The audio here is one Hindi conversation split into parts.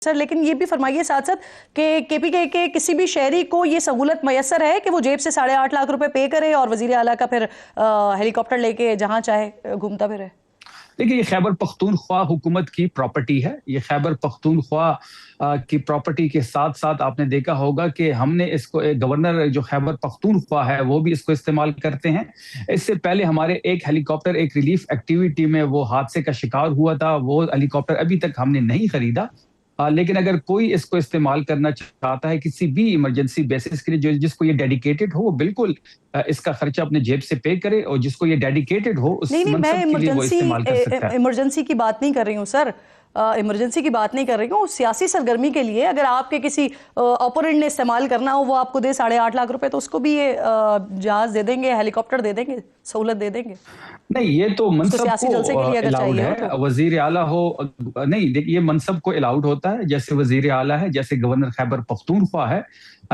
सर, लेकिन ये भी फरमाइए साथ साथ कि केपीके के किसी भी शहरी को ये सहूलत मैसर है कि वो जेब से 8.5 लाख रुपए पे करे और वजीर आला का फिर हेलीकॉप्टर लेके जहां चाहे घूमता फिरे? देखिए, ये खैबर पख्तूनख्वा हुकूमत की प्रॉपर्टी है। ये खैबर पख्तूनख्वा की प्रॉपर्टी के साथ साथ आपने देखा होगा कि हमने इसको गवर्नर जो खैबर पख्तूनख्वा है वो भी इसको इस्तेमाल करते हैं। इससे पहले हमारे एक हेलीकॉप्टर एक रिलीफ एक्टिविटी में वो हादसे का शिकार हुआ था। वो हेलीकॉप्टर अभी तक हमने नहीं खरीदा। लेकिन अगर कोई इसको इस्तेमाल करना चाहता है किसी भी इमरजेंसी बेसिस के लिए, जो जिसको ये डेडिकेटेड हो, वो बिल्कुल इसका खर्चा अपने जेब से पे करे, और जिसको ये डेडिकेटेड हो उस नहीं, मैं मनसब के लिए वो इस्तेमाल कर सकता है। इमरजेंसी की बात नहीं कर रही हूँ सर, इमरजेंसी की बात नहीं कर रही हूँ। सियासी सरगर्मी के लिए अगर आपके किसी ओपोनेंट ने इस्तेमाल करना हो, वो आपको दे 8.5 लाख रुपए, तो उसको भी ये जहाज दे देंगे, हेलीकॉप्टर दे देंगे, सहूलत दे देंगे? नहीं, ये तो मनसब को अलाउड है। वजीर आला हो, नहीं देखिए, ये मनसब को अलाउड होता है। जैसे वजीर आला है, जैसे गवर्नर खैबर पख्तूनख्वा है,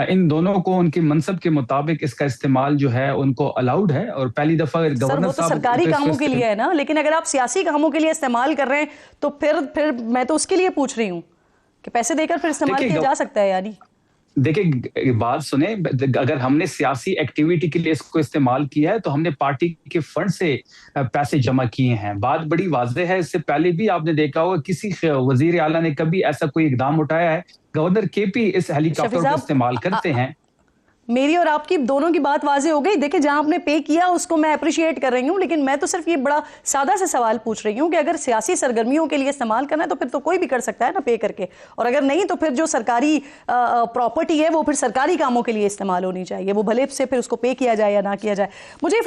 इन दोनों को उनके मनसब के मुताबिक इसका इस्तेमाल जो है उनको अलाउड है। और पहली दफा गवर्नर साहब सरकारी कामों के लिए है ना, लेकिन अगर आप सियासी कामों के लिए इस्तेमाल कर रहे हैं तो फिर मैं तो उसके लिए पूछ रही हूँ कि पैसे देकर फिर इस्तेमाल किया जा सकता है। यानी देखिए, बात सुने, अगर हमने सियासी एक्टिविटी के लिए इसको इस्तेमाल किया है तो हमने पार्टी के फंड से पैसे जमा किए हैं। बात बड़ी वाज़ेह है। इससे पहले भी आपने देखा होगा किसी वजीर आला ने कभी ऐसा कोई इकदाम उठाया है? गवर्नर केपी इस हेलीकॉप्टर को इस्तेमाल करते हैं। मेरी और आपकी दोनों की बात वाज़ेह हो गई। देखिए, जहां आपने पे किया उसको मैं अप्रिशिएट कर रही हूं, लेकिन मैं तो सिर्फ ये बड़ा सादा से सवाल पूछ रही हूं कि अगर सियासी सरगर्मियों के लिए इस्तेमाल करना है तो फिर तो कोई भी कर सकता है ना पे करके, और अगर नहीं तो फिर जो सरकारी प्रॉपर्टी है वो फिर सरकारी कामों के लिए इस्तेमाल होनी चाहिए, वो भले से फिर उसको पे किया जाए या ना किया जाए। मुझे